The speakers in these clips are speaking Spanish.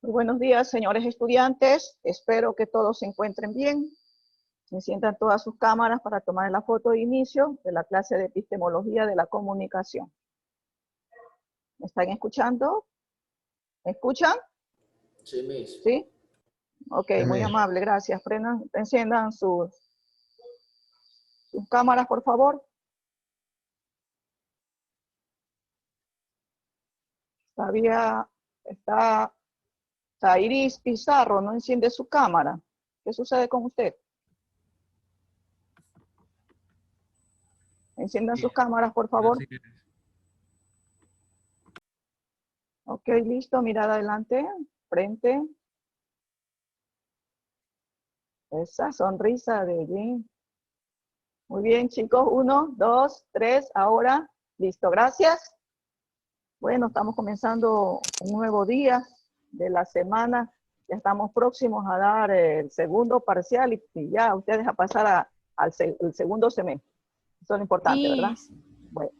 Muy buenos días, señores estudiantes. Espero que todos se encuentren bien. Enciendan todas sus cámaras para tomar la foto de inicio de la clase de epistemología de la comunicación. ¿Me están escuchando? ¿Me escuchan? Sí, Miss. ¿Sí? Ok, muy amable, gracias. Enciendan sus cámaras, por favor. Todavía está Iris Pizarro, no enciende su cámara. ¿Qué sucede con usted? Enciendan sus cámaras, por favor. Ok, listo, mirada adelante, frente. Esa sonrisa de Jim. Muy bien, chicos. 1, 2, 3, ahora. Listo, gracias. Bueno, estamos comenzando un nuevo día de la semana. Ya estamos próximos a dar el segundo parcial y ya ustedes a pasar al segundo semestre. Eso es lo importante, ¿verdad? Bueno,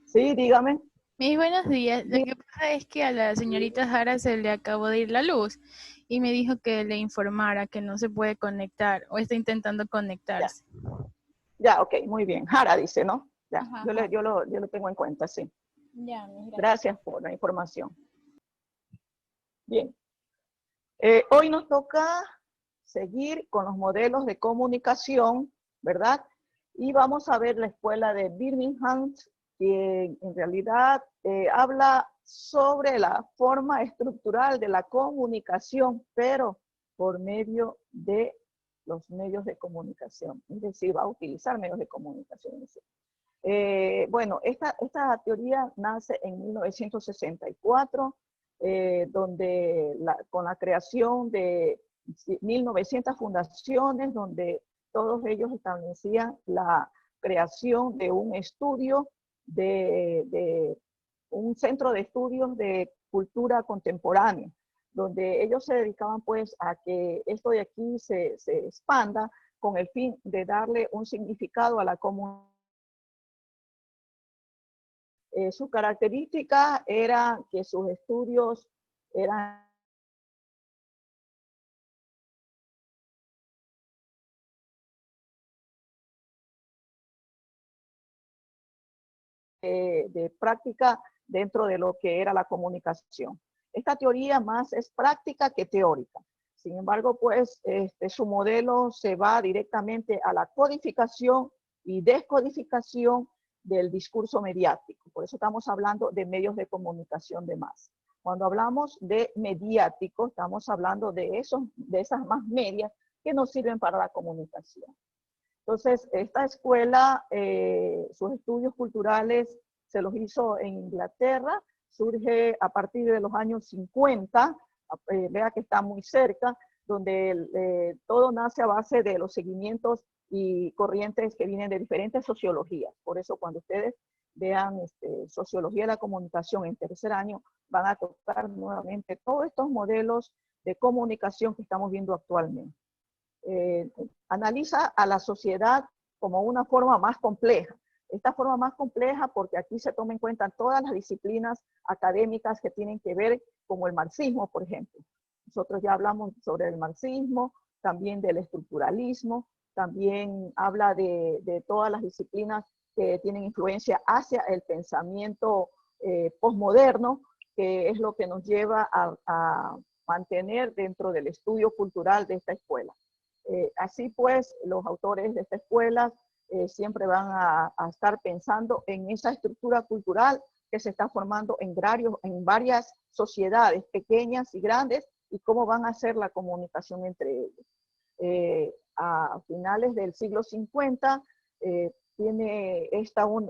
sí, dígame. Mis buenos días. Lo que pasa es que a la señorita Jara se le acabó de ir la luz y me dijo que le informara que no se puede conectar o está intentando conectarse. Ya, ok, muy bien. Jara dice, ¿no? Ya, Ajá, yo lo tengo en cuenta, sí. Ya, Gracias por la información. Bien. Hoy nos toca seguir con los modelos de comunicación, ¿verdad? Y vamos a ver la escuela de Birmingham, que en realidad habla sobre la forma estructural de la comunicación, pero por medio de los medios de comunicación. Es decir, va a utilizar medios de comunicación. Bueno, esta teoría nace en 1964, donde con la creación de 1900 fundaciones, donde todos ellos establecían la creación de un estudio, de un centro de estudios de cultura contemporánea, donde ellos se dedicaban pues a que esto de aquí se expanda con el fin de darle un significado a la comunidad. Su característica era que sus estudios eran de práctica dentro de lo que era la comunicación. Esta teoría más es práctica que teórica. Sin embargo, pues su modelo se va directamente a la codificación y descodificación del discurso mediático. Por eso estamos hablando de medios de comunicación de masa. Cuando hablamos de mediático, estamos hablando de esas más medias que nos sirven para la comunicación. Entonces, esta escuela, sus estudios culturales se los hizo en Inglaterra, surge a partir de los años 50, vea que está muy cerca, donde todo nace a base de los seguimientos y corrientes que vienen de diferentes sociologías. Por eso cuando ustedes vean sociología de la comunicación en tercer año, van a tocar nuevamente todos estos modelos de comunicación que estamos viendo actualmente. Analiza a la sociedad como una forma más compleja. Esta forma más compleja porque aquí se toma en cuenta todas las disciplinas académicas que tienen que ver como el marxismo, por ejemplo. Nosotros ya hablamos sobre el marxismo, también del estructuralismo, también habla de todas las disciplinas que tienen influencia hacia el pensamiento posmoderno, que es lo que nos lleva a mantener dentro del estudio cultural de esta escuela. Así pues, los autores de esta escuela siempre van a estar pensando en esa estructura cultural que se está formando en varias sociedades pequeñas y grandes y cómo van a hacer la comunicación entre ellos. A finales del siglo 50 tiene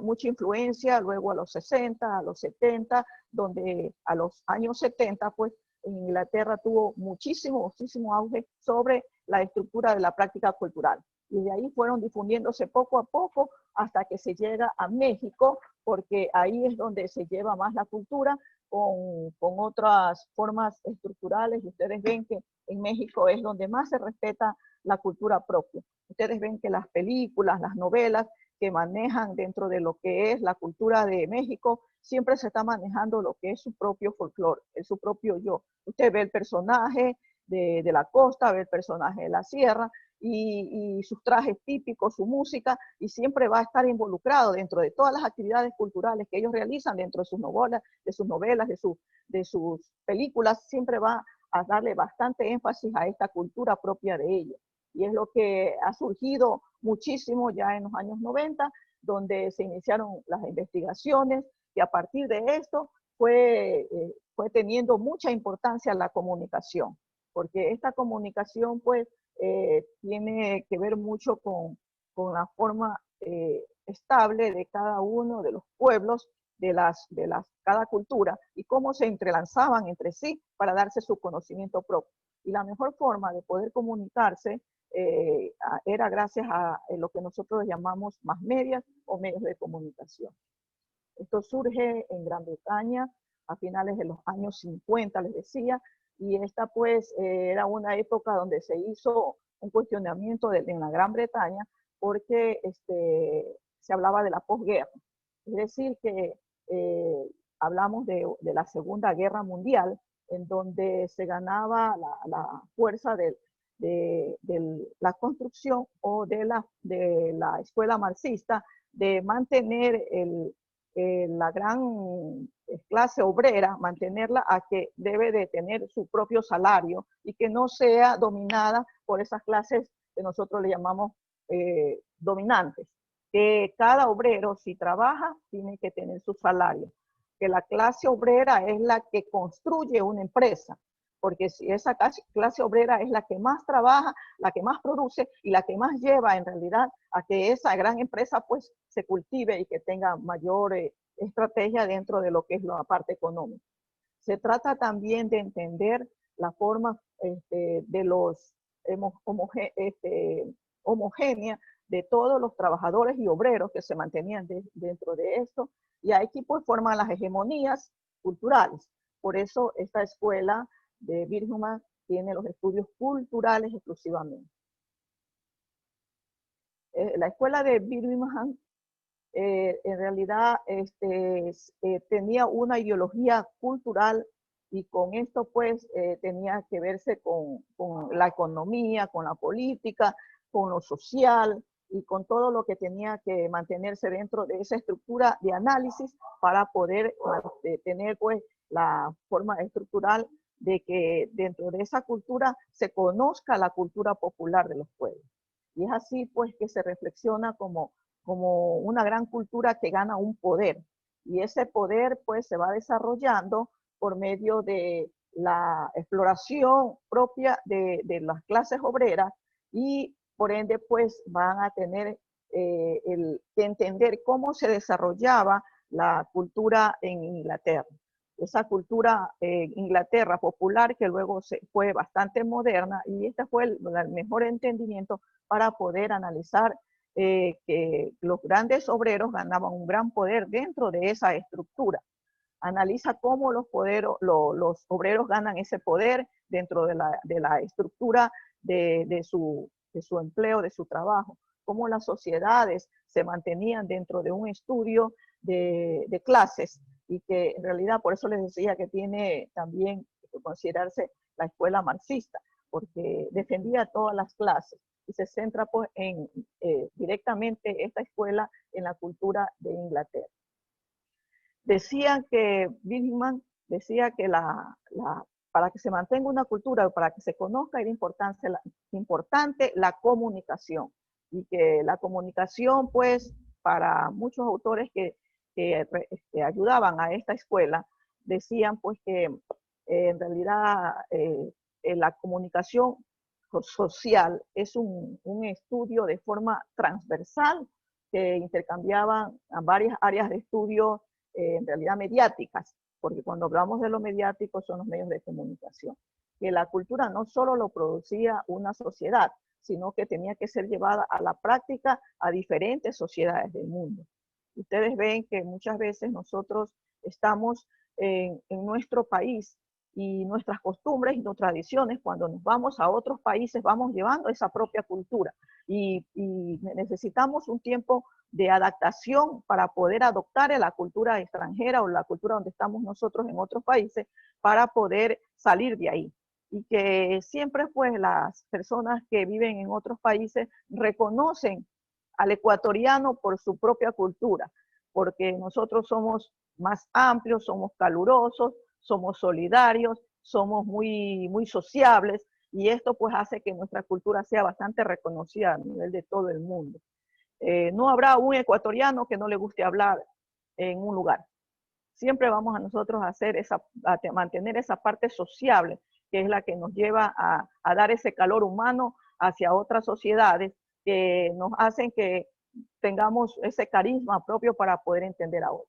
mucha influencia, luego a los 60, a los 70, donde a los años 70 pues en Inglaterra tuvo muchísimo auge sobre la estructura de la práctica cultural. Y de ahí fueron difundiéndose poco a poco hasta que se llega a México, porque ahí es donde se lleva más la cultura con otras formas estructurales. Y ustedes ven que en México es donde más se respeta la cultura propia. Ustedes ven que las películas, las novelas que manejan dentro de lo que es la cultura de México siempre se está manejando lo que es su propio folclore, es su propio yo. Usted ve el personaje de la costa, ve el personaje de la sierra, y sus trajes típicos, su música, y siempre va a estar involucrado dentro de todas las actividades culturales que ellos realizan, dentro de sus novelas, de sus películas, siempre va a darle bastante énfasis a esta cultura propia de ellos. Y es lo que ha surgido muchísimo ya en los años 90, donde se iniciaron las investigaciones, y a partir de esto fue teniendo mucha importancia la comunicación, porque esta comunicación pues tiene que ver mucho con la forma estable de cada uno de los pueblos, cada cultura, y cómo se entrelazaban entre sí para darse su conocimiento propio. Y la mejor forma de poder comunicarse era gracias a lo que nosotros llamamos más medias o medios de comunicación. Esto surge en Gran Bretaña a finales de los años 50, les decía, y esta pues era una época donde se hizo un cuestionamiento en la Gran Bretaña, porque se hablaba de la posguerra. Es decir, que hablamos de la Segunda Guerra Mundial, en donde se ganaba la fuerza de la construcción o de la escuela marxista de mantener la gran clase obrera, mantenerla a que debe de tener su propio salario y que no sea dominada por esas clases que nosotros le llamamos dominantes. Que cada obrero, si trabaja, tiene que tener su salario. Que la clase obrera es la que construye una empresa, porque si esa clase obrera es la que más trabaja, la que más produce y la que más lleva en realidad a que esa gran empresa pues se cultive y que tenga mayor estrategia dentro de lo que es la parte económica. Se trata también de entender la forma de los homogénea de todos los trabajadores y obreros que se mantenían dentro de esto, y aquí pues forman las hegemonías culturales. Por eso esta escuela de Birmingham tiene los estudios culturales exclusivamente. La escuela de Birmingham en realidad tenía una ideología cultural, y con esto pues tenía que verse con la economía, con la política, con lo social y con todo lo que tenía que mantenerse dentro de esa estructura de análisis para poder tener pues la forma estructural de que dentro de esa cultura se conozca la cultura popular de los pueblos. Y es así pues que se reflexiona como una gran cultura que gana un poder. Y ese poder pues se va desarrollando por medio de la exploración propia de las clases obreras, y por ende pues van a tener que entender cómo se desarrollaba la cultura en Inglaterra. Esa cultura Inglaterra popular que luego fue bastante moderna, y este fue el mejor entendimiento para poder analizar que los grandes obreros ganaban un gran poder dentro de esa estructura. Analiza cómo los obreros ganan ese poder dentro de la estructura de su empleo, de su trabajo, cómo las sociedades se mantenían dentro de un estudio de clases, y que en realidad por eso les decía que tiene también que considerarse la escuela marxista, porque defendía todas las clases y se centra pues directamente esta escuela en la cultura de Inglaterra. Decían que Birmingham decía que para que se mantenga una cultura, para que se conozca, era importante la comunicación, y que la comunicación pues para muchos autores que ayudaban a esta escuela decían pues que en realidad la comunicación social es un estudio de forma transversal que intercambiaban a varias áreas de estudio en realidad mediáticas, porque cuando hablamos de lo mediático son los medios de comunicación. Que la cultura no solo lo producía una sociedad, sino que tenía que ser llevada a la práctica a diferentes sociedades del mundo. Ustedes ven que muchas veces nosotros estamos en nuestro país, y nuestras costumbres y nuestras tradiciones, cuando nos vamos a otros países, vamos llevando esa propia cultura. y necesitamos un tiempo de adaptación para poder adoptar a la cultura extranjera o la cultura donde estamos nosotros en otros países para poder salir de ahí. Y que siempre pues las personas que viven en otros países reconocen al ecuatoriano por su propia cultura, porque nosotros somos más amplios, somos calurosos, somos solidarios, somos muy sociables, y esto pues hace que nuestra cultura sea bastante reconocida a nivel de todo el mundo. No habrá un ecuatoriano que no le guste hablar en un lugar. Siempre vamos a nosotros a mantener esa parte sociable, que es la que nos lleva a dar ese calor humano hacia otras sociedades que nos hacen que tengamos ese carisma propio para poder entender a otros.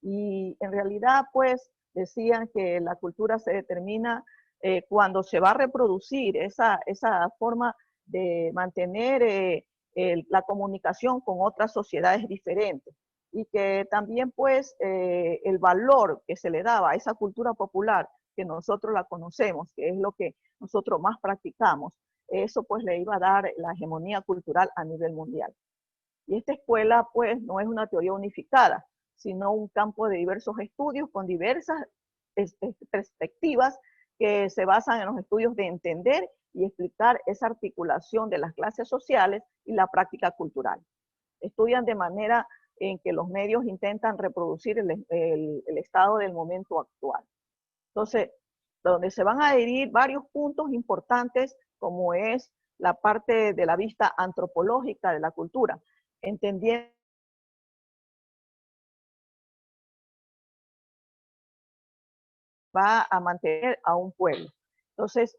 Y en realidad, pues, decían que la cultura se determina cuando se va a reproducir esa forma de mantener la comunicación con otras sociedades diferentes. Y que también, pues, el valor que se le daba a esa cultura popular, que nosotros la conocemos, que es lo que nosotros más practicamos, eso pues le iba a dar la hegemonía cultural a nivel mundial. Y esta escuela, pues, no es una teoría unificada, sino un campo de diversos estudios con diversas perspectivas que se basan en los estudios de entender y explicar esa articulación de las clases sociales y la práctica cultural. Estudian de manera en que los medios intentan reproducir el estado del momento actual. Entonces, donde se van a adherir varios puntos importantes, como es la parte de la vista antropológica de la cultura, entendiendo va a mantener a un pueblo. Entonces,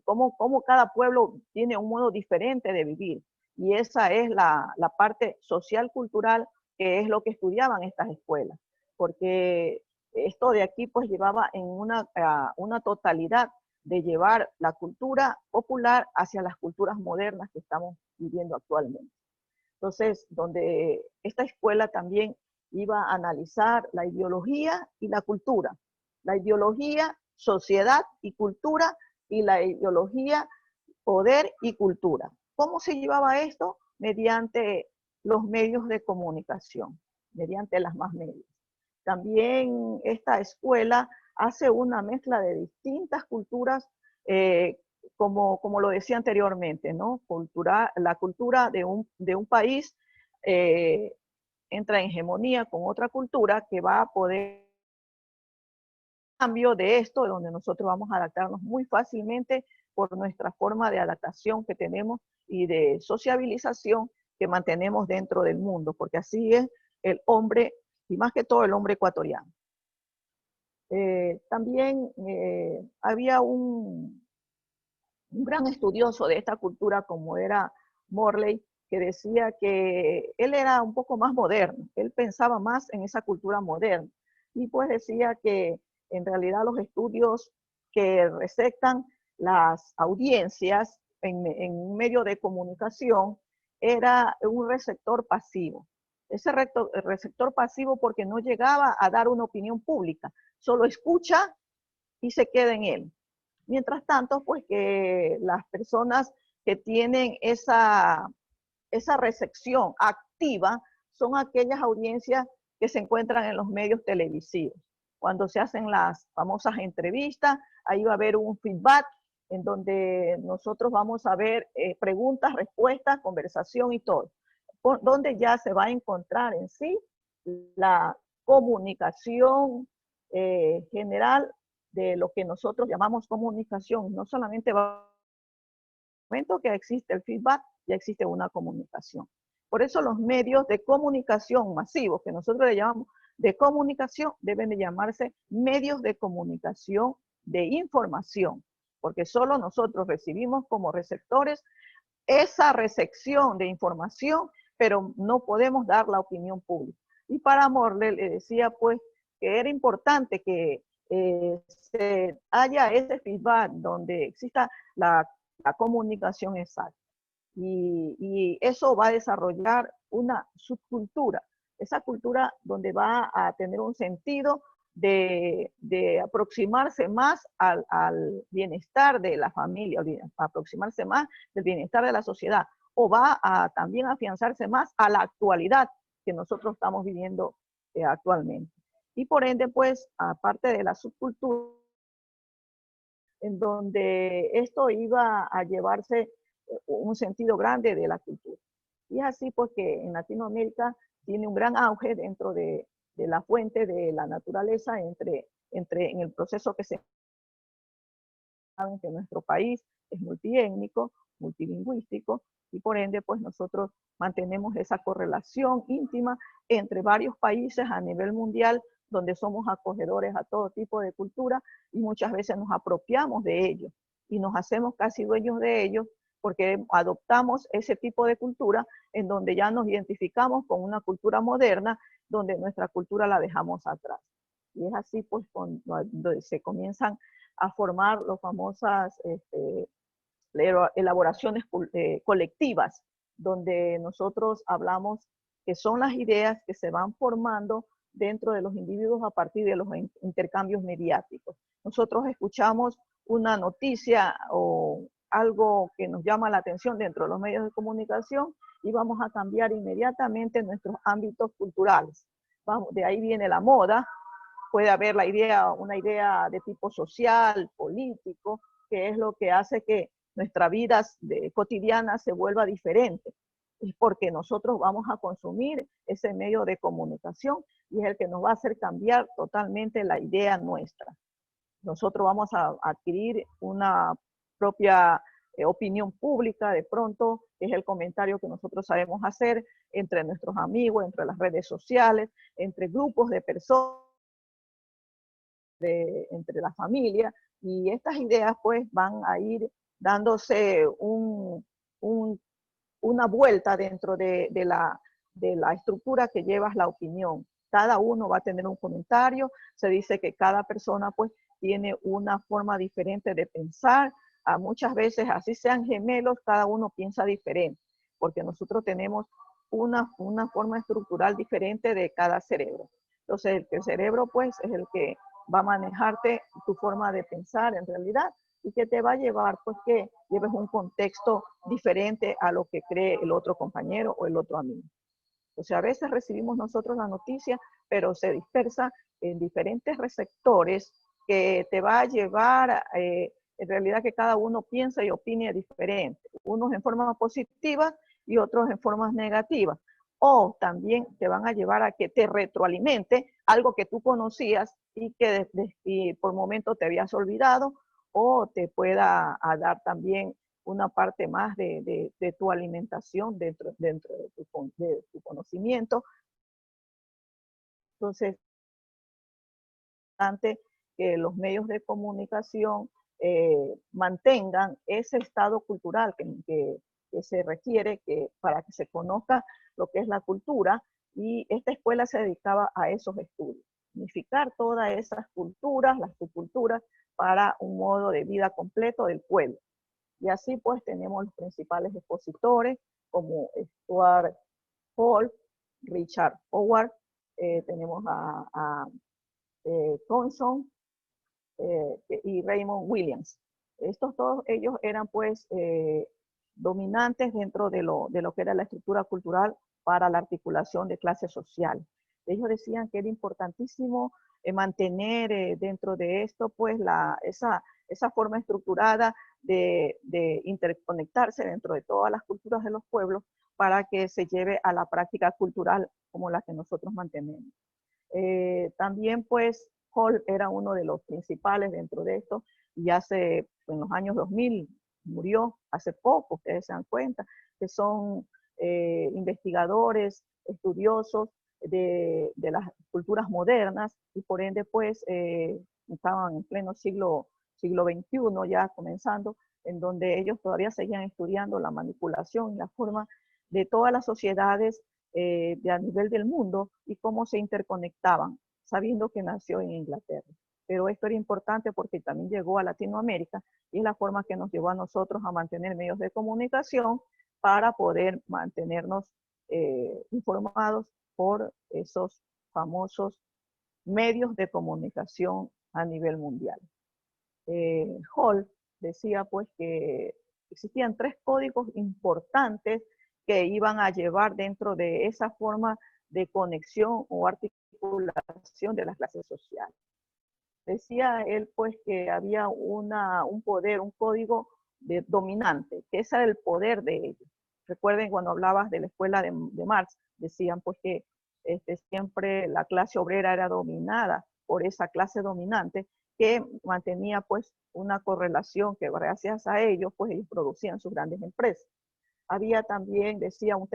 cómo cada pueblo tiene un modo diferente de vivir. Y esa es la parte social cultural, que es lo que estudiaban estas escuelas. Porque esto de aquí pues llevaba en una totalidad de llevar la cultura popular hacia las culturas modernas que estamos viviendo actualmente. Entonces, donde esta escuela también iba a analizar la ideología y la cultura. La ideología, sociedad y cultura, y la ideología, poder y cultura. ¿Cómo se llevaba esto? Mediante los medios de comunicación, mediante las más medios. También esta escuela hace una mezcla de distintas culturas, como lo decía anteriormente, ¿no? La cultura de un país entra en hegemonía con otra cultura que va a poder cambio de esto, donde nosotros vamos a adaptarnos muy fácilmente por nuestra forma de adaptación que tenemos y de sociabilización que mantenemos dentro del mundo, porque así es el hombre, y más que todo el hombre ecuatoriano. También había un gran estudioso de esta cultura como era Morley, que decía que él era un poco más moderno, él pensaba más en esa cultura moderna, y pues decía que en realidad los estudios que recetan las audiencias en un medio de comunicación era un receptor pasivo. Ese receptor pasivo porque no llegaba a dar una opinión pública, solo escucha y se queda en él. Mientras tanto, pues que las personas que tienen esa recepción activa son aquellas audiencias que se encuentran en los medios televisivos. Cuando se hacen las famosas entrevistas, ahí va a haber un feedback en donde nosotros vamos a ver preguntas, respuestas, conversación y todo, donde ya se va a encontrar en sí la comunicación general de lo que nosotros llamamos comunicación. No solamente va el momento que existe el feedback, ya existe una comunicación. Por eso los medios de comunicación masivos, que nosotros le llamamos de comunicación, deben de llamarse medios de comunicación de información, porque solo nosotros recibimos como receptores esa recepción de información, pero no podemos dar la opinión pública. Y para Morley le decía pues que era importante que se haya ese feedback donde exista la comunicación exacta. Y eso va a desarrollar una subcultura, esa cultura donde va a tener un sentido de aproximarse más al bienestar de la familia, aproximarse más del bienestar de la sociedad, o va a también afianzarse más a la actualidad que nosotros estamos viviendo actualmente. Y por ende, pues, aparte de la subcultura, en donde esto iba a llevarse un sentido grande de la cultura. Y es así pues que en Latinoamérica tiene un gran auge dentro de la fuente de la naturaleza en el proceso que se saben que nuestro país es multiétnico, multilingüístico, y por ende, pues nosotros mantenemos esa correlación íntima entre varios países a nivel mundial, donde somos acogedores a todo tipo de cultura y muchas veces nos apropiamos de ellos y nos hacemos casi dueños de ellos porque adoptamos ese tipo de cultura en donde ya nos identificamos con una cultura moderna, donde nuestra cultura la dejamos atrás. Y es así pues cuando se comienzan a formar las famosas elaboraciones colectivas, donde nosotros hablamos que son las ideas que se van formando dentro de los individuos a partir de los intercambios mediáticos. Nosotros escuchamos una noticia o algo que nos llama la atención dentro de los medios de comunicación y vamos a cambiar inmediatamente nuestros ámbitos culturales. De ahí viene la moda, puede haber una idea de tipo social, político, que es lo que hace que nuestra vida cotidiana se vuelva diferente. Es porque nosotros vamos a consumir ese medio de comunicación y es el que nos va a hacer cambiar totalmente la idea nuestra. Nosotros vamos a adquirir una propia opinión pública, de pronto es el comentario que nosotros sabemos hacer entre nuestros amigos, entre las redes sociales, entre grupos de personas, entre la familia, y estas ideas pues van a ir dándose una vuelta dentro de la estructura que llevas la opinión. Cada uno va a tener un comentario, se dice que cada persona pues tiene una forma diferente de pensar, muchas veces así sean gemelos, cada uno piensa diferente, porque nosotros tenemos una forma estructural diferente de cada cerebro. Entonces el cerebro pues es el que va a manejarte tu forma de pensar en realidad y que te va a llevar pues que lleves un contexto diferente a lo que cree el otro compañero o el otro amigo. O sea, a veces recibimos nosotros la noticia, pero se dispersa en diferentes receptores que te va a llevar en realidad que cada uno piensa y opine diferente, unos en forma positiva y otros en formas negativas. O también te van a llevar a que te retroalimente algo que tú conocías y que y por momento te habías olvidado, o te pueda dar también una parte más de tu alimentación dentro de tu conocimiento. Entonces, importante que los medios de comunicación mantengan ese estado cultural que se requiere para que se conozca lo que es la cultura, y esta escuela se dedicaba a esos estudios, unificar todas esas culturas, las subculturas, para un modo de vida completo del pueblo. Y así pues tenemos los principales expositores como Stuart Hall, Richard Howard, tenemos a Thompson y Raymond Williams. Estos todos ellos eran pues dominantes dentro de lo que era la estructura cultural para la articulación de clases sociales. Ellos decían que era importantísimo mantener dentro de esto pues esa forma estructurada de interconectarse dentro de todas las culturas de los pueblos para que se lleve a la práctica cultural como la que nosotros mantenemos. También pues Hall era uno de los principales dentro de esto y en los años 2000 murió hace poco, ustedes se dan cuenta, que son investigadores, estudiosos de las culturas modernas y por ende pues estaban en pleno siglo XXI ya comenzando, en donde ellos todavía seguían estudiando la manipulación y la forma de todas las sociedades a nivel del mundo y cómo se interconectaban, sabiendo que nació en Inglaterra. Pero esto era importante porque también llegó a Latinoamérica y es la forma que nos llevó a nosotros a mantener medios de comunicación para poder mantenernos informados por esos famosos medios de comunicación a nivel mundial. Hall decía pues que existían 3 códigos importantes que iban a llevar dentro de esa forma de conexión o articulación de las clases sociales. Decía él pues que había un poder, un código dominante, que ese era el poder de ellos. Recuerden cuando hablabas de la escuela de Marx, decían pues que siempre la clase obrera era dominada por esa clase dominante que mantenía pues una correlación que gracias a ellos pues ellos producían sus grandes empresas. Había también, decía, un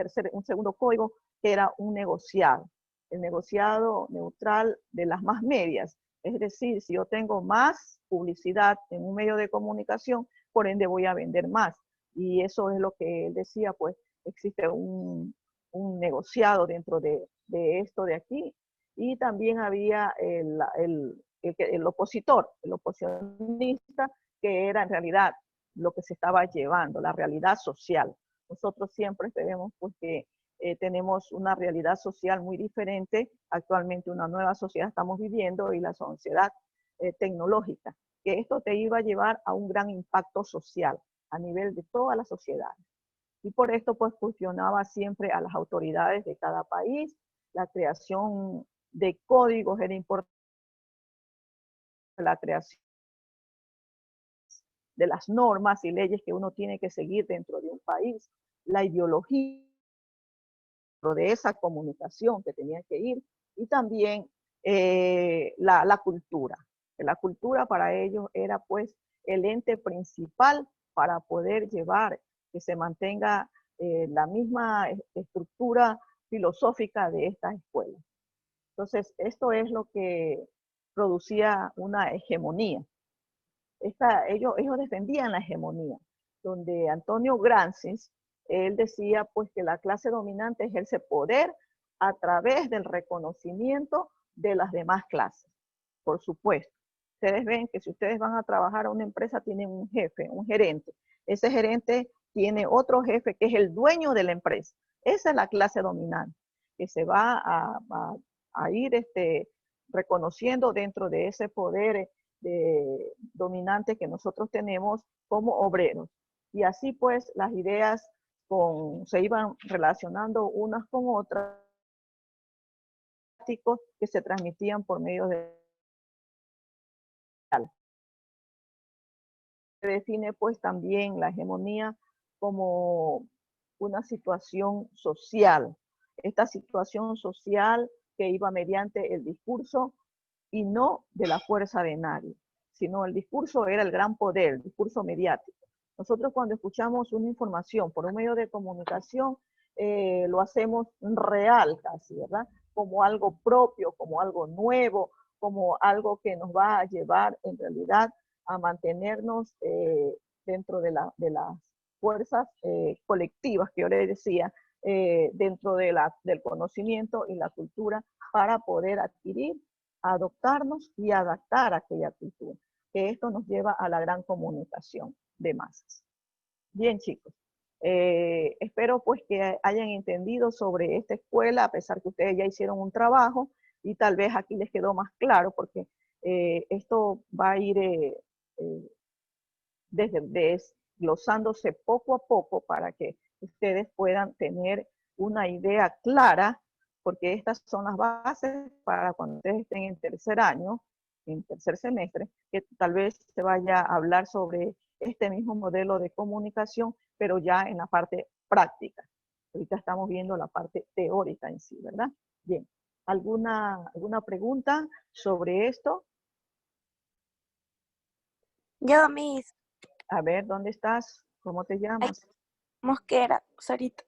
segundo código que era un negociado, el negociado neutral de las más medias. Es decir, si yo tengo más publicidad en un medio de comunicación, por ende voy a vender más. Y eso es lo que él decía, pues existe un negociado dentro de esto de aquí. Y también había el opositor, el oposicionista, que era en realidad lo que se estaba llevando, la realidad social. Nosotros siempre tenemos pues, que tenemos una realidad social muy diferente. Actualmente una nueva sociedad estamos viviendo y la sociedad tecnológica, que esto te iba a llevar a un gran impacto social a nivel de toda la sociedad. Y por esto pues cuestionaba siempre a las autoridades de cada país, la creación de códigos era importante, la creación de las normas y leyes que uno tiene que seguir dentro de un país, la ideología de esa comunicación que tenía que ir, y también la cultura. La cultura para ellos era pues el ente principal para poder llevar, que se mantenga la misma estructura filosófica de estas escuelas. Entonces, esto es lo que producía una hegemonía. Ellos defendían la hegemonía, donde Antonio Gramsci, él decía pues que la clase dominante ejerce poder a través del reconocimiento de las demás clases. Por supuesto, ustedes ven que si ustedes van a trabajar a una empresa tienen un jefe, un gerente. Ese gerente tiene otro jefe que es el dueño de la empresa. Esa es la clase dominante, que se va a ir reconociendo dentro de ese poder dominante que nosotros tenemos como obreros. Y así pues las ideas se iban relacionando unas con otras, que se transmitían por medio de... Se define pues también la hegemonía como una situación social. Esta situación social que iba mediante el discurso y no de la fuerza de nadie, sino el discurso era el gran poder, el discurso mediático. Nosotros cuando escuchamos una información por un medio de comunicación, lo hacemos real casi, ¿verdad? Como algo propio, como algo nuevo, como algo que nos va a llevar en realidad a mantenernos dentro de las fuerzas colectivas que yo les decía, dentro del conocimiento y la cultura para poder adquirir, adoptarnos y adaptar a aquella cultura, que esto nos lleva a la gran comunicación de masas. Bien, chicos, espero pues que hayan entendido sobre esta escuela, a pesar que ustedes ya hicieron un trabajo y tal vez aquí les quedó más claro, porque esto va a ir desglosándose poco a poco para que ustedes puedan tener una idea clara, porque estas son las bases para cuando ustedes estén en tercer año, en tercer semestre, que tal vez se vaya a hablar sobre este mismo modelo de comunicación, pero ya en la parte práctica. Ahorita estamos viendo la parte teórica en sí, ¿verdad? Bien, ¿alguna pregunta sobre esto? Yo, Miss. A ver, ¿dónde estás? ¿Cómo te llamas? Mosquera, Sarita.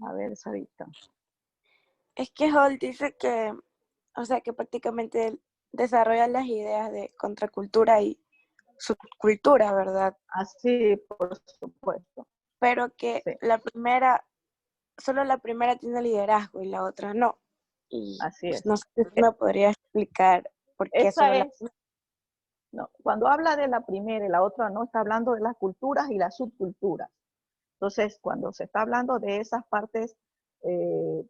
A ver, Sarita. Es que Hall dice que, o sea, que prácticamente él desarrolla las ideas de contracultura y subcultura, ¿verdad? Así, por supuesto. Pero que Sí, la primera, solo la primera tiene liderazgo y la otra no. Y así pues, es. no sé si me podría explicar por qué solo Esa la... es, no, cuando habla de la primera y la otra no, está hablando de las culturas y las subculturas. Entonces, cuando se está hablando de esas partes,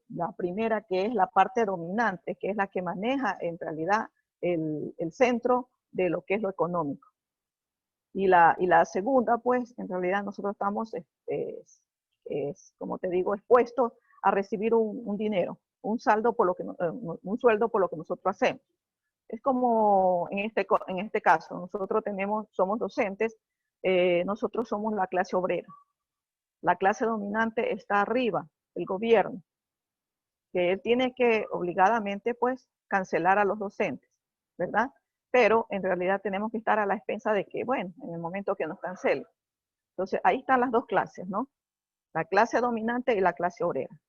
la primera que es la parte dominante, que es la que maneja en realidad el centro de lo que es lo económico. Y la segunda, pues, en realidad nosotros estamos, como te digo, expuestos a recibir un dinero, un saldo por lo que, un sueldo por lo que nosotros hacemos. Es como en este caso, nosotros somos docentes, nosotros somos la clase obrera. La clase dominante está arriba, el gobierno, que tiene que obligadamente, pues, cancelar a los docentes, ¿verdad? Pero en realidad tenemos que estar a la expensa de que, bueno, en el momento que nos cancelen. Entonces, ahí están las dos clases, ¿no? La clase dominante y la clase obrera,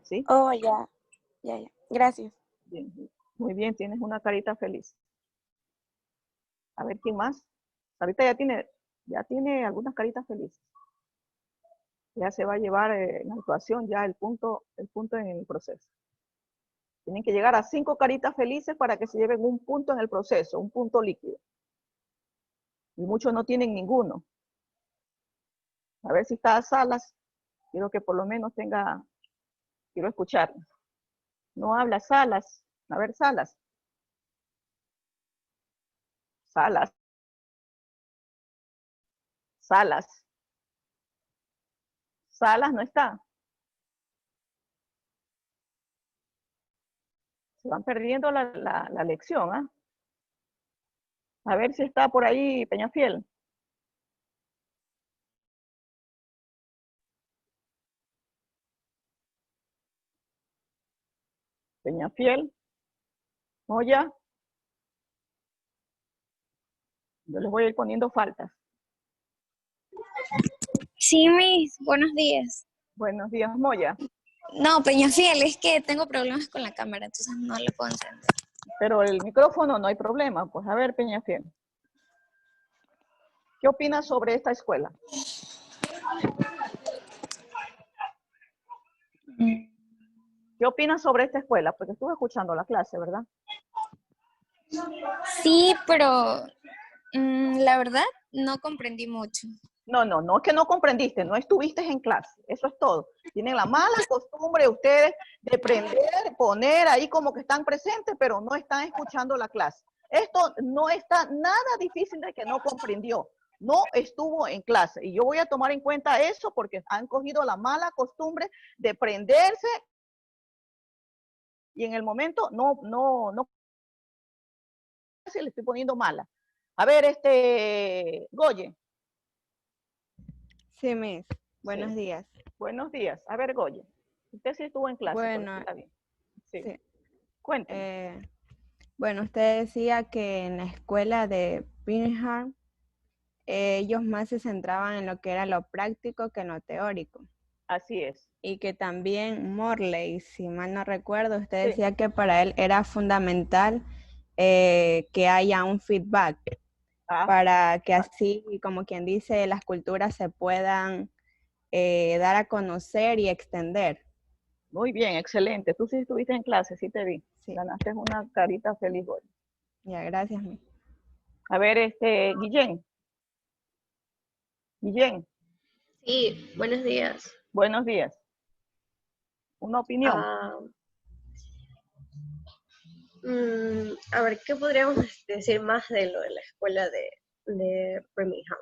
¿sí? Oh, ya, ya, ya. Gracias. Bien, muy bien, tienes una carita feliz. A ver, ¿quién más? Ahorita ya tiene algunas caritas felices. Ya se va a llevar en actuación ya el punto en el proceso. Tienen que llegar a 5 caritas felices para que se lleven un punto en el proceso, un punto líquido. Y muchos no tienen ninguno. A ver si está a Salas. Quiero que por lo menos quiero escuchar. No habla Salas. A ver, Salas. Salas. Salas. Salas no está. Se van perdiendo la lección, ¿ah? A ver si está por ahí Peñafiel. Peñafiel. Moya. Yo les voy a ir poniendo faltas. Sí, Miss, buenos días. Buenos días, Moya. No, Peñafiel, es que tengo problemas con la cámara, entonces no le puedo encender. Pero el micrófono no hay problema. Pues a ver, Peñafiel. ¿Qué opinas sobre esta escuela? ¿Qué opinas sobre esta escuela? Porque estuve escuchando la clase, ¿verdad? Sí, pero la verdad no comprendí mucho. No es que no comprendiste, no estuviste en clase, eso es todo. Tienen la mala costumbre ustedes de poner ahí como que están presentes, pero no están escuchando la clase. Esto no está nada difícil de que no comprendió, no estuvo en clase. Y yo voy a tomar en cuenta eso porque han cogido la mala costumbre de prenderse y en el momento no, se le estoy poniendo mala. A ver, Goye. Sí, Miss. Buenos Sí. días. Buenos días. A ver, Goye. Usted sí estuvo en clase, Bueno, pero está bien. Sí. sí. Cuénteme. Bueno, usted decía que en la escuela de Birmingham ellos más se centraban en lo que era lo práctico que en lo teórico. Así es. Y que también Morley, si mal no recuerdo, usted Sí. decía que para él era fundamental que haya un feedback para que así, como quien dice, las culturas se puedan dar a conocer y extender. Muy bien, excelente. Tú sí estuviste en clase, sí te vi. Sí. Ganaste una carita feliz, Goye. Ya, gracias, Miss. A ver, Guillén. Guillén, Sí, buenos días. buenos días. Una opinión. A ver, ¿qué podríamos decir más de lo de la escuela de Birmingham?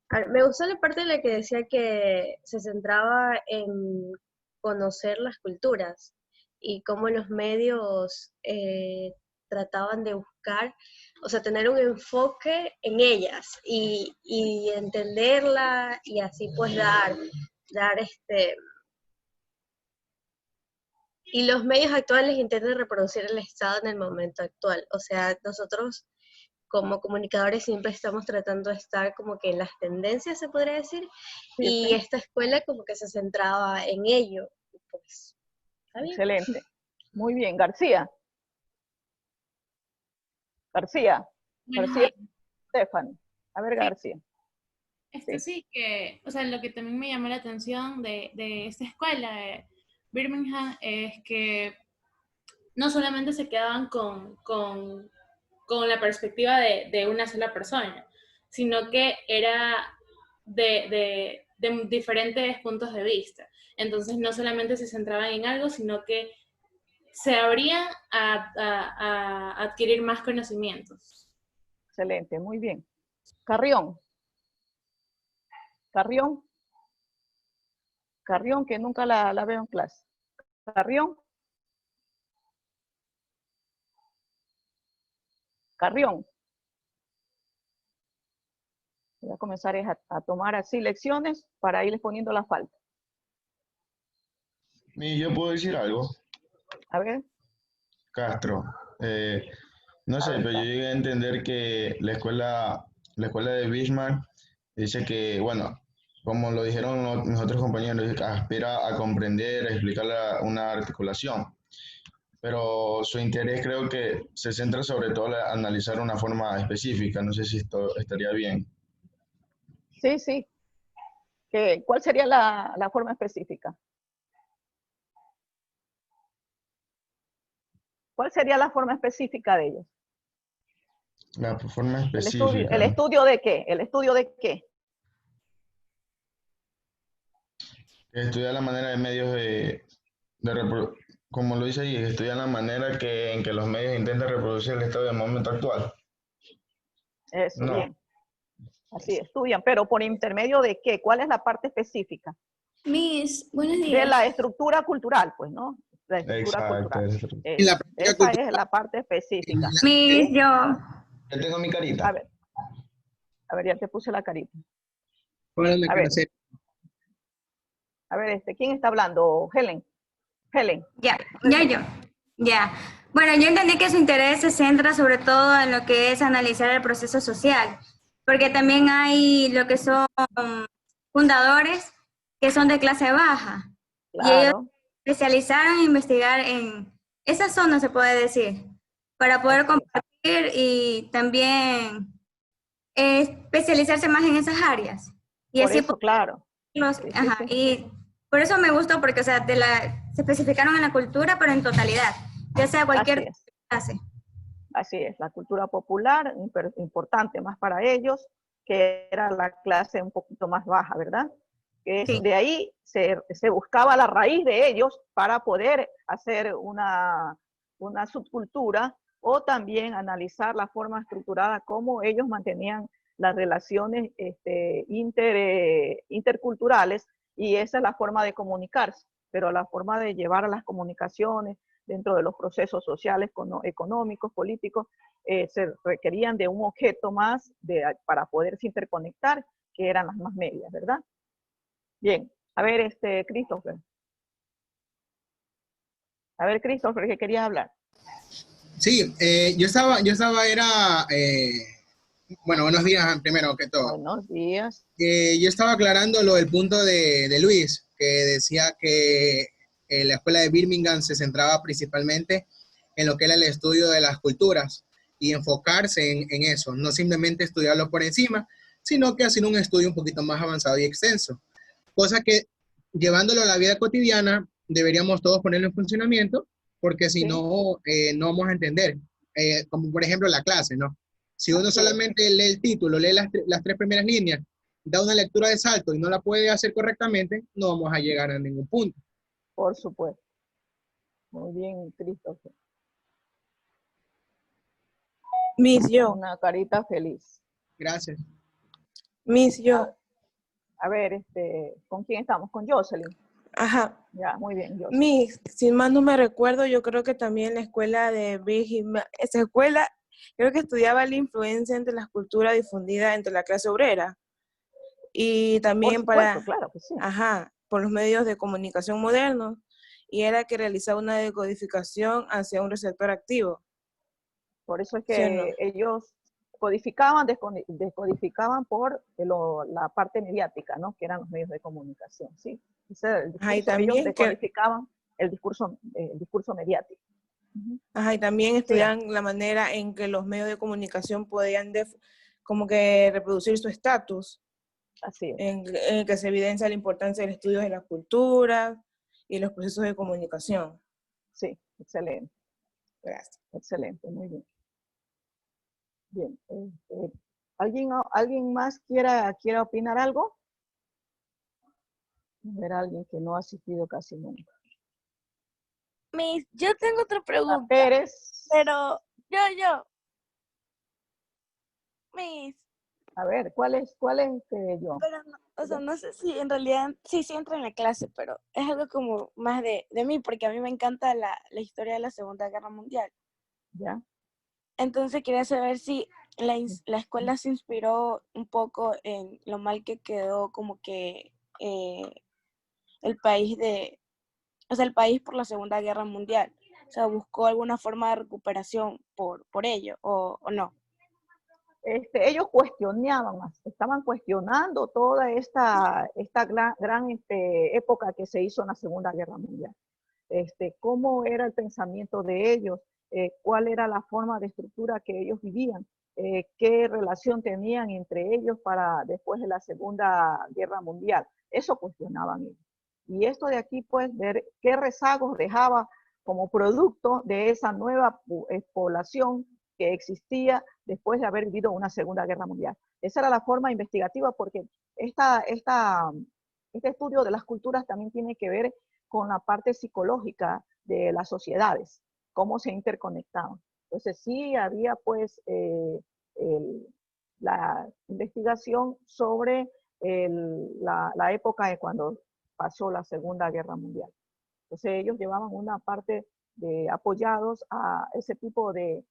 A ver, me gustó la parte en la que decía que se centraba en conocer las culturas y cómo los medios trataban de buscar, o sea, tener un enfoque en ellas y entenderla y así pues dar y los medios actuales intentan reproducir el estado en el momento actual. O sea, nosotros como comunicadores siempre estamos tratando de estar como que en las tendencias, se podría decir, Sí, y sí. esta escuela como que se centraba en ello. Pues, ¿está bien? Excelente. Muy bien, García. García. Buenos García días. Stephanie. A ver, Sí. García. Esto sí que, o sea, lo que también me llamó la atención de esta escuela de Birmingham es que no solamente se quedaban con la perspectiva de una sola persona, sino que era de diferentes puntos de vista. Entonces no solamente se centraban en algo, sino que se abrían a adquirir más conocimientos. Excelente, muy bien. Carrión. Carrión. Carrión, que nunca la veo en clase. Carrión. Carrión. Voy a comenzar a tomar así lecciones para irles poniendo la falta. Y yo puedo decir algo, A ver. Castro. No sé, pero yo llegué a entender que la escuela de Bismarck dice que, bueno, como lo dijeron mis otros compañeros, aspira a comprender, a explicar una articulación. Pero su interés creo que se centra sobre todo en analizar una forma específica. No sé si esto estaría bien. Sí, sí. ¿Cuál sería la forma específica? ¿Cuál sería la forma específica de ellos? La forma ¿El específica. estudio de qué? ¿El estudio de qué? Estudiar la manera de medios como lo dice ahí, estudiar la manera en que los medios intentan reproducir el estado del momento actual. Eso, No. bien. Así, estudian, pero ¿por intermedio de qué? ¿Cuál es la parte específica? Miss, buenos De días. la estructura cultural, pues, ¿no? La estructura Exacto. cultural. Y la práctica Esa cultural. es la parte específica. Miss, ¿Sí? yo. Yo tengo mi carita. A ver, ya te puse la carita. Pónganme A cara ver. seria. A ver, ¿quién está hablando? Helen. Helen. Ya. Ya. Bueno, yo entendí que su interés se centra sobre todo en lo que es analizar el proceso social, porque también hay lo que son fundadores que son de clase baja. Y ellos Claro. se especializaron en investigar en esa zona, se puede decir, para poder Así es. compartir y también especializarse más en esas áreas. Y Por así eso, claro. los, Sí, sí, ajá, sí. y por eso me gustó, porque, o sea, se especificaron en la cultura, pero en totalidad, ya sea Así cualquier es. clase. Así es, la cultura popular, importante más para ellos, que era la clase un poquito más baja, ¿verdad? Que Sí. de ahí se buscaba la raíz de ellos para poder hacer una subcultura o también analizar la forma estructurada, cómo ellos mantenían las relaciones interculturales, y esa es la forma de comunicarse, pero la forma de llevar a las comunicaciones dentro de los procesos sociales, económicos, políticos, se requerían de un objeto más para poderse interconectar, que eran las más medias, ¿verdad? Bien, a ver, Christopher. A ver, Christopher, ¿qué querías hablar? Sí, bueno, buenos días primero que todo. Buenos días. Yo estaba aclarando lo del punto de Luis, que decía que la escuela de Birmingham se centraba principalmente en lo que era el estudio de las culturas y enfocarse en eso, no simplemente estudiarlo por encima, sino que hacer un estudio un poquito más avanzado y extenso. Cosa que llevándolo a la vida cotidiana deberíamos todos ponerlo en funcionamiento, porque si no, no vamos a entender. Como por ejemplo la clase, ¿no? Si uno solamente lee el título, lee las tres primeras líneas, da una lectura de salto y no la puede hacer correctamente, no vamos a llegar a ningún punto. Por supuesto. Muy bien, Christopher. Miss, yo. Una carita feliz. Gracias. Miss, yo. A ver, ¿con quién estamos? Con Jocelyn. Ajá. Ya, muy bien, Jocelyn. Miss, si mal no me recuerdo, yo creo que también la escuela de Birmingham, esa escuela, creo que estudiaba la influencia entre la cultura difundida entre la clase obrera. Y también por supuesto, claro que sí. Ajá, por los medios de comunicación modernos, y era que realizaba una decodificación hacia un receptor activo. Por eso es ¿Sí o no? que ellos descodificaban por la parte mediática, ¿no? Que eran los medios de comunicación, ¿sí? Ajá, y también ellos decodificaban el discurso mediático. Ajá, y también estudian la manera en que los medios de comunicación podían como que reproducir su estatus. Así es. En que se evidencia la importancia del estudio de la cultura y los procesos de comunicación. Sí, excelente. Gracias. Excelente, muy bien. Bien. ¿Alguien más quiera opinar algo? A ver, alguien que no ha asistido casi nunca. Miss, yo tengo otra pregunta. Pérez. Pero, yo. Miss, A ver, ¿cuál es yo? Pero, o sea, no sé si en realidad, sí entra en la clase, pero es algo como más de mí, porque a mí me encanta la historia de la Segunda Guerra Mundial. ¿Ya? Entonces quería saber si la escuela se inspiró un poco en lo mal que quedó como que el país el país por la Segunda Guerra Mundial. O sea, buscó alguna forma de recuperación por ello, o no. Ellos cuestionaban más, estaban cuestionando toda esta gran época que se hizo en la Segunda Guerra Mundial. Cómo era el pensamiento de ellos, cuál era la forma de estructura que ellos vivían, qué relación tenían entre ellos para después de la Segunda Guerra Mundial. Eso cuestionaban ellos. Y esto de aquí, pues, ver qué rezagos dejaba como producto de esa nueva población que existía después de haber vivido una Segunda Guerra Mundial. Esa era la forma investigativa porque este estudio de las culturas también tiene que ver con la parte psicológica de las sociedades, cómo se interconectaban. Entonces sí había pues la investigación sobre la época de cuando pasó la Segunda Guerra Mundial. Entonces ellos llevaban una parte de apoyados a ese tipo de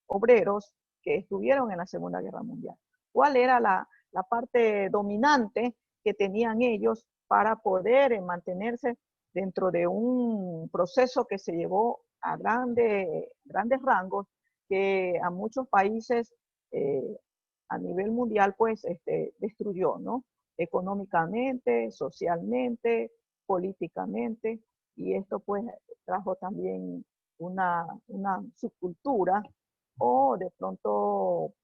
obreros que estuvieron en la Segunda Guerra Mundial. ¿Cuál era la parte dominante que tenían ellos para poder mantenerse dentro de un proceso que se llevó a grandes rangos, que a muchos países a nivel mundial pues destruyó, ¿no? Económicamente, socialmente, políticamente, y esto pues trajo también una subcultura, o de pronto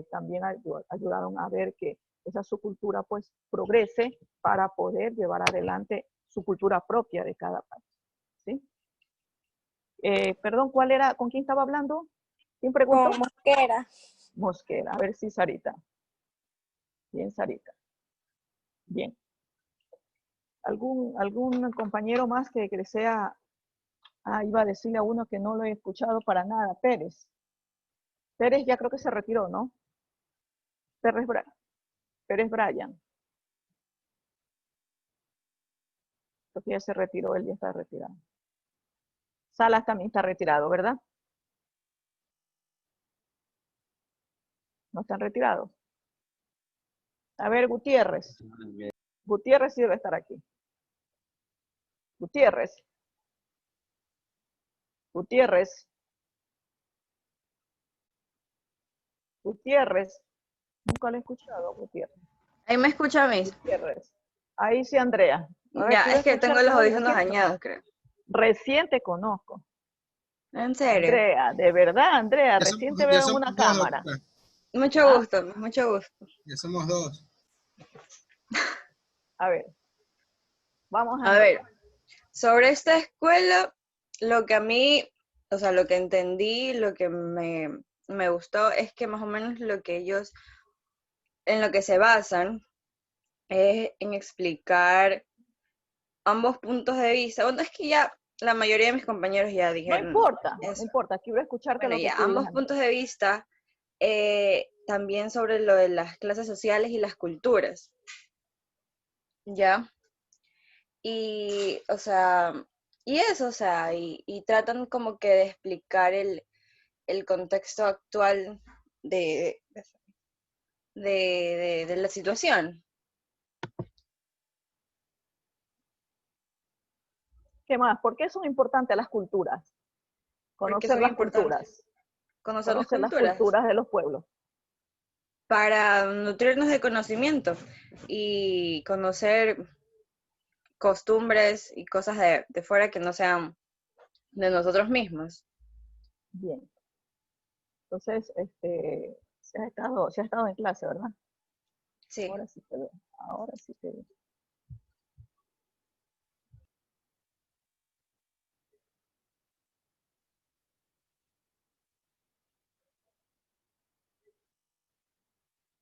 también ayudaron a ver que esa subcultura pues progrese para poder llevar adelante su cultura propia de cada país. ¿Sí? Perdón, ¿cuál era? ¿Con quién estaba hablando? ¿Quién preguntó? Con Mosquera. Mosquera, a ver si Sarita. Bien, Sarita. Bien. ¿Algún compañero más que desea? Iba a decirle a uno que no lo he escuchado para nada. Pérez. Pérez ya creo que se retiró, ¿no? Pérez Bryan. Porque ya se retiró, él ya está retirado. Salas también está retirado, ¿verdad? ¿No están retirados? A ver, Gutiérrez. Gutiérrez sí debe estar aquí. Gutiérrez. Gutiérrez. Gutiérrez. Nunca lo he escuchado, Gutiérrez. Ahí me escucha a mí. Gutiérrez. Ahí sí, Andrea. Ya, es que tengo los audífonos dañados, creo. Recién te conozco. ¿En serio? Andrea, de verdad, Andrea, recién te veo en una cámara. Mucho gusto, mucho gusto. Ya somos dos. A ver. Vamos a ver. Sobre esta escuela, lo que a mí, o sea, lo que entendí, lo que me gustó es que más o menos lo que ellos, en lo que se basan, es en explicar ambos puntos de vista. Bueno, es que ya la mayoría de mis compañeros ya dijeron. No importa, quiero escucharte bueno, lo que ya, tú ambos digas. puntos de vista, también sobre lo de las clases sociales y las culturas. ¿Ya? Y, o sea, y eso, o sea, y tratan como que de explicar el contexto actual de la situación. ¿Qué más? ¿Por qué son importantes las culturas? Conocer las culturas. Conocer las culturas de los pueblos. Para nutrirnos de conocimiento y conocer costumbres y cosas de fuera que no sean de nosotros mismos. Bien. Entonces, se ha estado en clase, ¿verdad? Sí. Ahora sí te veo. Ahora sí te veo.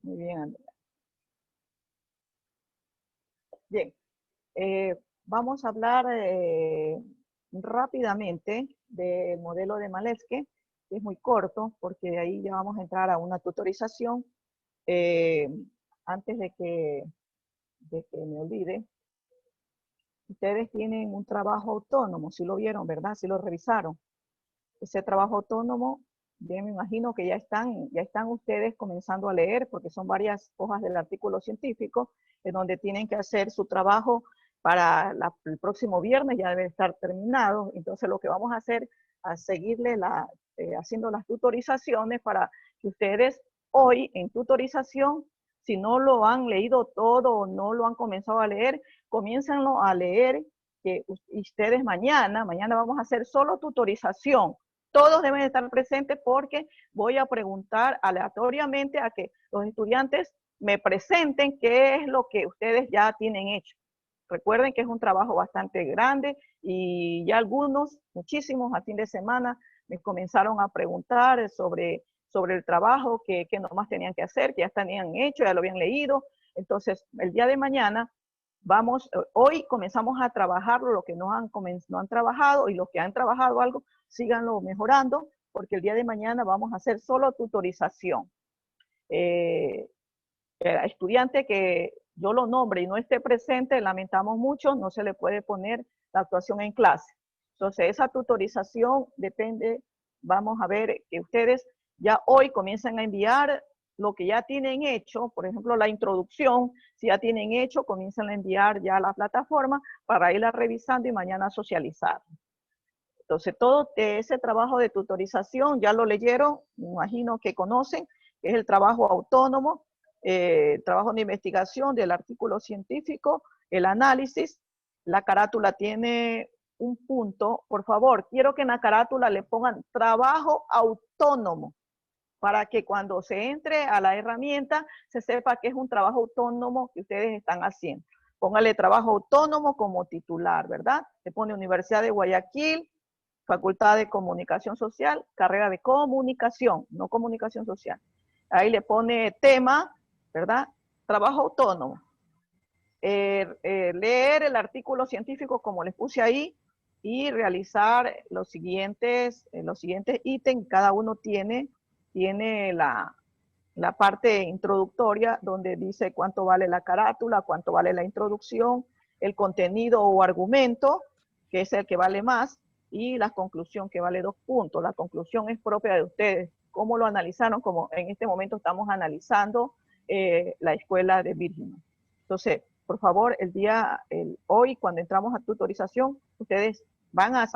Muy bien, Andrea. Bien. Vamos a hablar rápidamente del modelo de Malevsky, que es muy corto, porque de ahí ya vamos a entrar a una tutorización eh, antes de que me olvide, ustedes tienen un trabajo autónomo, si lo vieron, ¿verdad? Si lo revisaron. Ese trabajo autónomo, yo me imagino que ya están ustedes comenzando a leer, porque son varias hojas del artículo científico, en donde tienen que hacer su trabajo para el próximo viernes, ya debe estar terminado. Entonces lo que vamos a hacer, a seguirle haciendo las tutorizaciones para que ustedes hoy en tutorización, si no lo han leído todo o no lo han comenzado a leer, comiéncenlo a leer, que ustedes mañana vamos a hacer solo tutorización. Todos deben estar presentes porque voy a preguntar aleatoriamente a que los estudiantes me presenten qué es lo que ustedes ya tienen hecho. Recuerden que es un trabajo bastante grande y ya algunos, muchísimos a fin de semana, me comenzaron a preguntar sobre el trabajo que nomás tenían que hacer, que ya tenían hecho, ya lo habían leído. Entonces, el día de mañana, hoy comenzamos a trabajar lo que no han trabajado, y los que han trabajado algo, síganlo mejorando, porque el día de mañana vamos a hacer solo tutorización. Estudiante que yo lo nombre y no esté presente, lamentamos mucho, no se le puede poner la actuación en clase. Entonces, esa tutorización depende, vamos a ver que ustedes ya hoy comiencen a enviar lo que ya tienen hecho, por ejemplo, la introducción, si ya tienen hecho, comiencen a enviar ya a la plataforma para irla revisando y mañana socializar. Entonces, todo ese trabajo de tutorización ya lo leyeron, me imagino que conocen, que es el trabajo autónomo, trabajo de investigación del artículo científico, el análisis. La carátula tiene un punto. Por favor, quiero que en la carátula le pongan trabajo autónomo, para que cuando se entre a la herramienta se sepa que es un trabajo autónomo que ustedes están haciendo. Póngale trabajo autónomo como titular, ¿verdad? Se pone Universidad de Guayaquil, Facultad de Comunicación Social, carrera de comunicación, no comunicación social. Ahí le pone tema, ¿verdad? Trabajo autónomo. Leer el artículo científico como les puse ahí y realizar los siguientes ítems. Cada uno tiene la parte introductoria donde dice cuánto vale la carátula, cuánto vale la introducción, el contenido o argumento, que es el que vale más, y la conclusión, que vale 2 puntos. La conclusión es propia de ustedes. ¿Cómo lo analizaron? Como en este momento estamos analizando la escuela de Birmingham. Entonces, por favor, hoy cuando entramos a tutorización, ustedes van a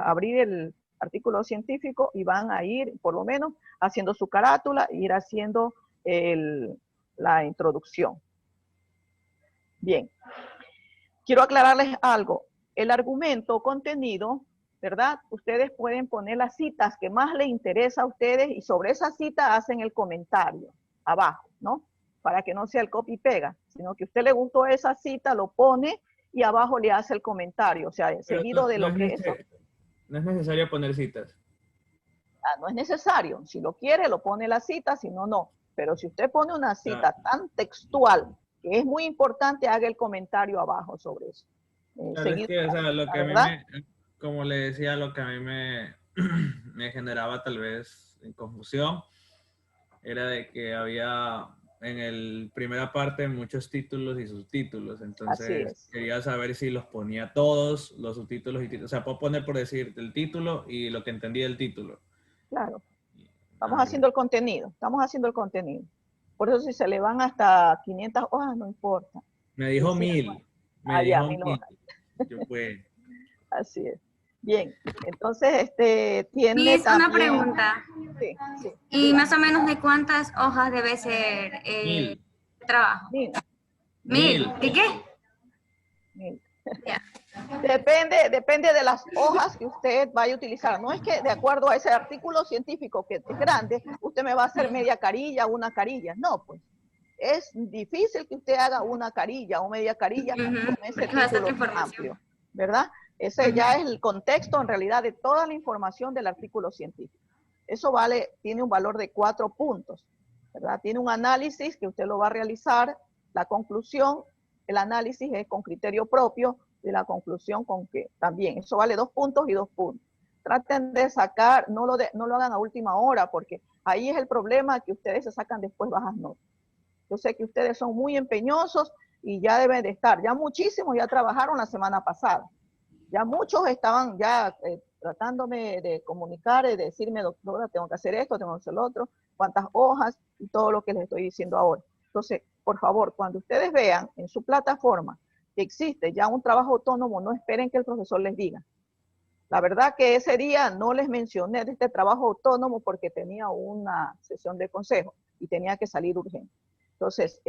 abrir el artículo científico y van a ir, por lo menos, haciendo su carátula e ir haciendo la introducción. Bien. Quiero aclararles algo. El argumento o contenido, ¿verdad? Ustedes pueden poner las citas que más les interesa a ustedes y sobre esa cita hacen el comentario abajo, ¿no? Para que no sea el copy y pega, sino que a usted le gustó esa cita, lo pone y abajo le hace el comentario, o sea, seguido de lo que es eso. No es necesario poner citas. No es necesario. Si lo quiere, lo pone la cita, si no, no. Pero si usted pone una cita tan textual, que es muy importante, haga el comentario abajo sobre eso. Claro, es que, o sea, lo que a mí como le decía, lo que a mí me generaba tal vez en confusión, era de que había en primera parte muchos títulos y subtítulos, entonces quería saber si los ponía todos, los subtítulos y títulos. O sea, puedo poner por decir el título y lo que entendí del título. Claro. Estamos haciendo el contenido, Por eso si se le van hasta 500 hojas, no importa. Me dijo 1000. Me dijo 1000. Yo pues. Así es. Bien, entonces tiene Luis, también... una pregunta. Sí. ¿Y más o menos de cuántas hojas debe ser el trabajo? 1000. ¿De qué? 1000. Yeah. Depende de las hojas que usted vaya a utilizar. No es que de acuerdo a ese artículo científico que es grande, usted me va a hacer media carilla, una carilla. No, pues. Es difícil que usted haga una carilla o media carilla con ese título amplio, ¿verdad? Ese ya es el contexto en realidad de toda la información del artículo científico. Eso tiene un valor de 4 puntos, ¿verdad? Tiene un análisis que usted lo va a realizar, la conclusión, el análisis es con criterio propio y la conclusión con que también, eso vale 2 puntos y 2 puntos. Traten de sacar, no lo hagan a última hora porque ahí es el problema que ustedes se sacan después bajas notas. Yo sé que ustedes son muy empeñosos y ya deben de estar. Ya muchísimos ya trabajaron la semana pasada. Ya muchos estaban ya tratándome de comunicar, de decirme, doctora, tengo que hacer esto, tengo que hacer lo otro, cuántas hojas y todo lo que les estoy diciendo ahora. Entonces, por favor, cuando ustedes vean en su plataforma que existe ya un trabajo autónomo, no esperen que el profesor les diga. La verdad que ese día no les mencioné de este trabajo autónomo porque tenía una sesión de consejo y tenía que salir urgente. Entonces,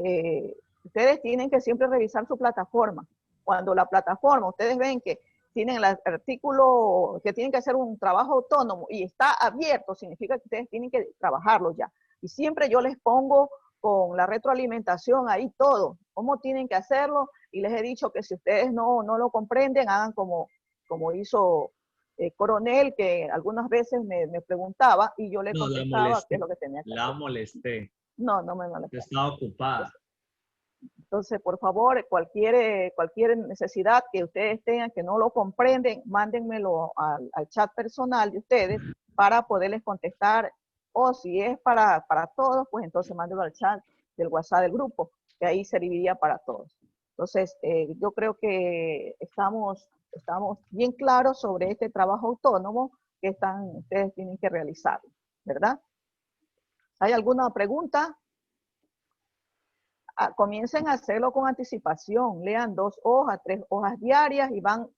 ustedes tienen que siempre revisar su plataforma. Cuando la plataforma, ustedes ven que tienen el artículo, que tienen que hacer un trabajo autónomo y está abierto, significa que ustedes tienen que trabajarlo ya. Y siempre yo les pongo con la retroalimentación ahí todo, cómo tienen que hacerlo, y les he dicho que si ustedes no lo comprenden, hagan como hizo Coronel, que algunas veces me preguntaba y yo le No, la contestaba qué es molesté. lo que tenía que hacer. La molesté. No me molesté. Estaba ocupada. Entonces, por favor, cualquier necesidad que ustedes tengan que no lo comprenden, mándenmelo al chat personal de ustedes para poderles contestar. O si es para todos, pues entonces mándenlo al chat del WhatsApp del grupo, que ahí serviría para todos. Entonces, yo creo que estamos bien claros sobre este trabajo autónomo que ustedes tienen que realizar, ¿verdad? ¿Hay alguna pregunta? Comiencen a hacerlo con anticipación, lean 2 hojas, 3 hojas diarias y van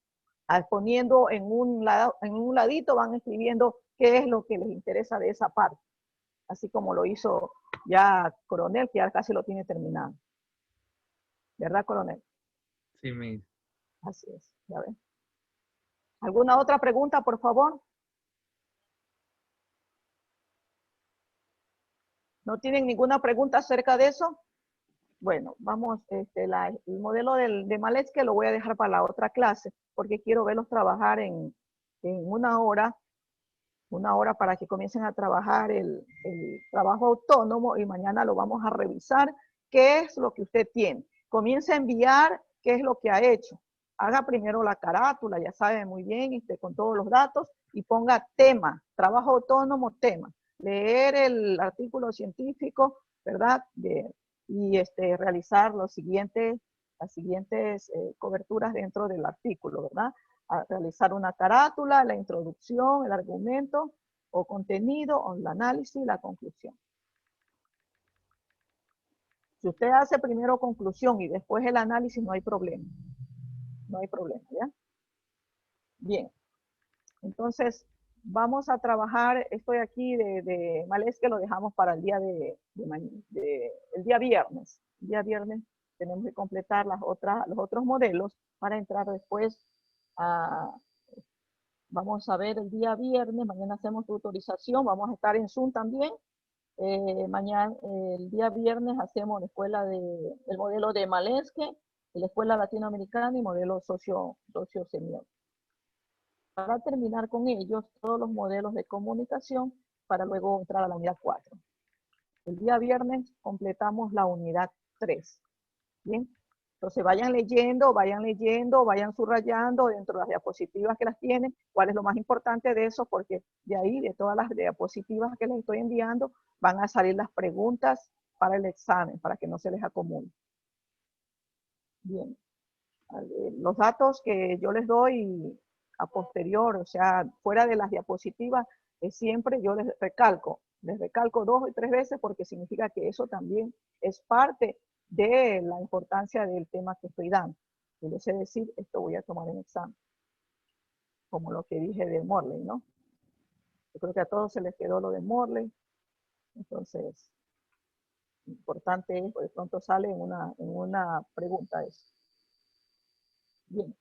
poniendo en un ladito, van escribiendo qué es lo que les interesa de esa parte, así como lo hizo ya Coronel, que ya casi lo tiene terminado. ¿Verdad, Coronel? Sí, mi. Así es, ya ven. ¿Alguna otra pregunta, por favor? ¿No tienen ninguna pregunta acerca de eso? Bueno, vamos, el modelo de Malezke lo voy a dejar para la otra clase, porque quiero verlos trabajar en una hora para que comiencen a trabajar el trabajo autónomo, y mañana lo vamos a revisar qué es lo que usted tiene. Comience a enviar qué es lo que ha hecho. Haga primero la carátula, ya sabe muy bien, con todos los datos, y ponga tema, trabajo autónomo, tema. Leer el artículo científico, ¿verdad? Y realizar las siguientes coberturas dentro del artículo, ¿verdad? A realizar una carátula, la introducción, el argumento o contenido, o el análisis, la conclusión. Si usted hace primero conclusión y después el análisis, no hay problema. No hay problema, ¿ya? Bien. Entonces, vamos a trabajar, estoy aquí de Malezke, lo dejamos para el día el día viernes. El día viernes tenemos que completar los otros modelos para entrar después vamos a ver el día viernes, mañana hacemos tutorización, vamos a estar en Zoom también. Mañana, el día viernes hacemos la escuela el modelo de Malezke, la escuela latinoamericana y modelo socio-semiótico. Para terminar con ellos, todos los modelos de comunicación para luego entrar a la unidad 4. El día viernes completamos la unidad 3. Bien, entonces vayan leyendo, vayan subrayando dentro de las diapositivas que las tienen, cuál es lo más importante de eso, porque de ahí, de todas las diapositivas que les estoy enviando, van a salir las preguntas para el examen, para que no se les acumule. Bien, los datos que yo les doy a posterior, o sea, fuera de las diapositivas, siempre yo les recalco 2 y 3 veces, porque significa que eso también es parte de la importancia del tema que estoy dando. Yo les sé decir, esto voy a tomar en examen, como lo que dije de Morley, ¿no? Yo creo que a todos se les quedó lo de Morley, entonces, importante es, de pronto sale en una pregunta eso. Bien.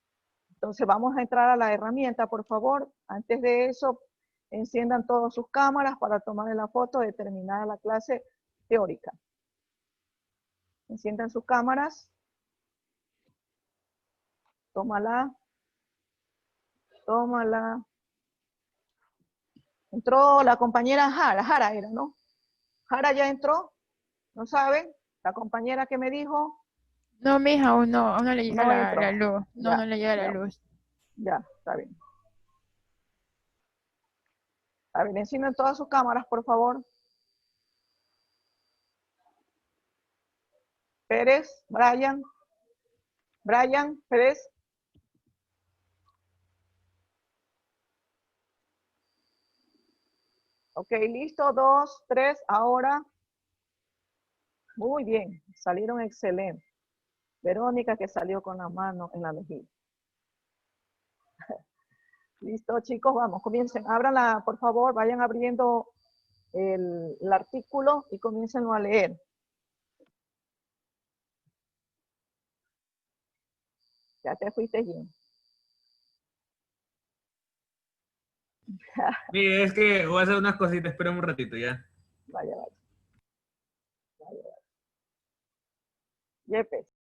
Entonces vamos a entrar a la herramienta, por favor. Antes de eso, enciendan todas sus cámaras para tomar la foto de terminar la clase teórica. Enciendan sus cámaras. Tómala. Entró la compañera Jara era, ¿no? Jara ya entró, ¿no saben? La compañera que me dijo. No, mija, aún no le llega la luz. No, no le llega la luz. Ya, está bien. A ver, enciendan todas sus cámaras, por favor. Pérez, Brian. Brian Pérez. Ok, listo, 2, 3, ahora. Muy bien, salieron excelentes. Verónica que salió con la mano en la mejilla. Listo, chicos, vamos, comiencen. Ábranla, por favor, vayan abriendo el artículo y comiencen a leer. Ya te fuiste bien. Sí, es que voy a hacer unas cositas, espera un ratito ya. Vaya, vaya. Vaya, vaya. Yepes.